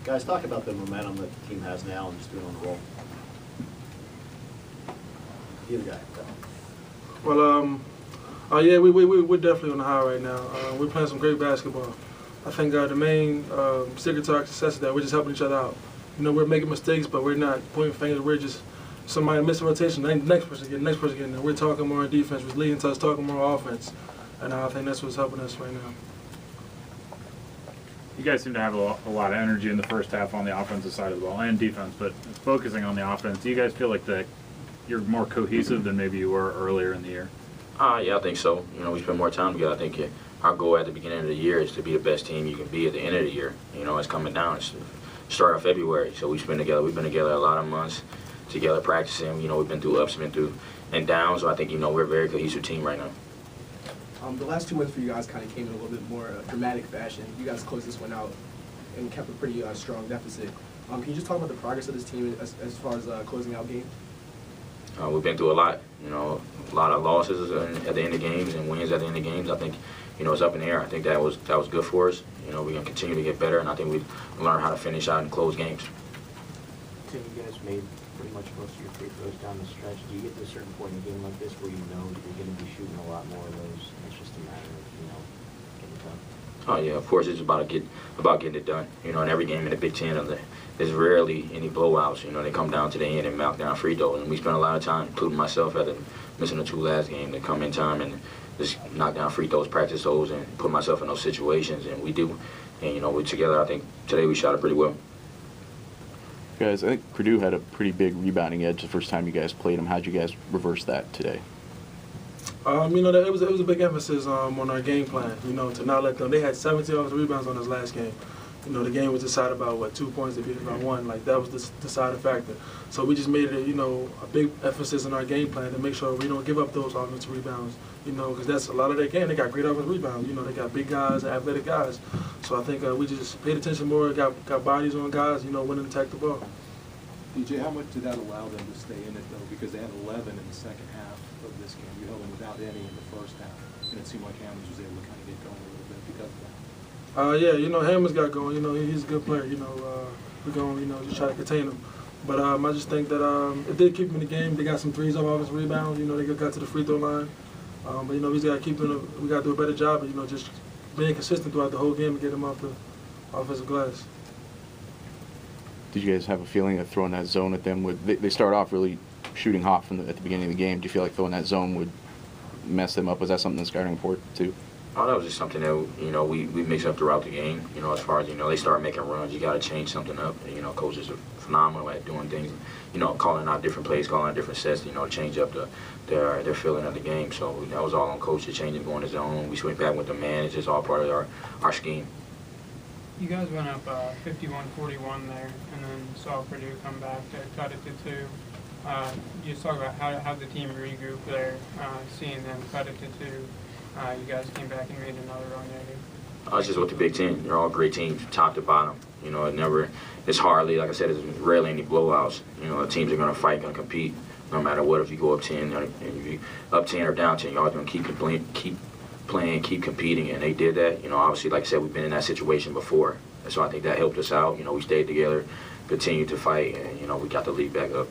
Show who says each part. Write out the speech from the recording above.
Speaker 1: Guys, talk about the momentum that the team has now and just being on the roll. Either guy.
Speaker 2: Well, yeah, we're definitely on the high right now. We're playing some great basketball. I think the main secret to our success is that we're just helping each other out. You know, we're making mistakes, but we're not pointing fingers. We're just somebody missing rotation. The next person getting there. We're talking more on defense, which leading to us talking more offense. And I think that's what's helping us right now.
Speaker 3: You guys seem to have a lot of energy in the first half on the offensive side of the ball and defense, but focusing on the offense, do you guys feel like that you're more cohesive than maybe you were earlier in the year?
Speaker 4: Yeah, I think so. You know, we spend more time together. I think our goal at the beginning of the year is to be the best team you can be at the end of the year. You know, it's coming down. It's start of February, so we've been together a lot of months together practicing. You know, we've been through ups, been through and downs, so I think, you know, we're a very cohesive team right now.
Speaker 5: The last 2 wins for you guys kind of came in a little bit more dramatic fashion. You guys closed this one out and kept a pretty strong deficit. Can you just talk about the progress of this team as far as closing out games?
Speaker 4: We've been through a lot, you know, a lot of losses at the end of games and wins at the end of games. I think, you know, it's up in the air. I think that was good for us. You know, we're going to continue to get better, and I think we learn how to finish out and close games.
Speaker 6: Tim, you guys made pretty much most of your free throws down the stretch. Do you get to a certain point in a game like this where you know you're going to be shooting a lot more of those? It's just a matter of, you know, getting it done.
Speaker 4: Oh yeah, of course it's about getting it done. You know, in every game in the Big Ten, there's rarely any blowouts. You know, they come down to the end and knock down free throws, and we spend a lot of time, including myself, after missing the 2 last games, to come in time and just knock down free throws, practice those, and put myself in those situations, and we do. And you know, we're together. I think today we shot it pretty well.
Speaker 7: Guys, I think Purdue had a pretty big rebounding edge the first time you guys played them. How'd you guys reverse that today?
Speaker 2: You know, it was a big emphasis on our game plan, you know, to not let them. They had 17 offensive rebounds on this last game. You know, the game was decided by, 2 points, they beat us by 1. Like, that was the deciding factor. So we just made it, you know, a big emphasis in our game plan to make sure we don't give up those offensive rebounds, you know, because that's a lot of their game. They got great offensive rebounds. You know, they got big guys, athletic guys. So I think we just paid attention more, got bodies on guys, you know, went and attacked the ball.
Speaker 8: D.J., how much did that allow them to stay in it, though? Because they had 11 in the second half of this game. You held them without any in the first half. And it seemed like Hammers was able to kind of get going a little bit because of that.
Speaker 2: Yeah, you know, Hammers got going. You know, he's a good player. You know, we're going, you know, just try to contain him. But I just think that it did keep him in the game. They got some threes off offensive rebounds. You know, they got to the free throw line. But, you know, we got to do a better job of, you know, just being consistent throughout the whole game and get them off the offensive glass.
Speaker 7: Did you guys have a feeling of throwing that zone at them? They start off really shooting hot at the beginning of the game. Do you feel like throwing that zone would mess them up? Was that something that's scouting report too?
Speaker 4: Oh, that was just something that, you know, we mix up throughout the game. You know, as far as, you know, they start making runs, you got to change something up. And, you know, coaches are phenomenal at doing things, you know, calling out different plays, calling out different sets, you know, to change up their feeling of the game. So that was all on coach to change it, going to zone. We swing back with the man. It's just all part of our scheme.
Speaker 9: You guys went up 51-41 there, and then saw Purdue come back to cut it to 2. You just talk about how the team regrouped there, seeing them cut it to 2. You guys came back and made another run there.
Speaker 4: It's just with the Big Ten. They're all great teams, top to bottom. You know, it's hardly, like I said, it's rarely any blowouts. You know, the teams are going to fight, going to compete, no matter what. If you go up 10, and if you up 10 or down 10, you're always going to keep playing, keep competing, and they did that. You know, obviously, like I said, we've been in that situation before, and so I think that helped us out. You know, we stayed together, continued to fight, and, you know, we got the lead back up.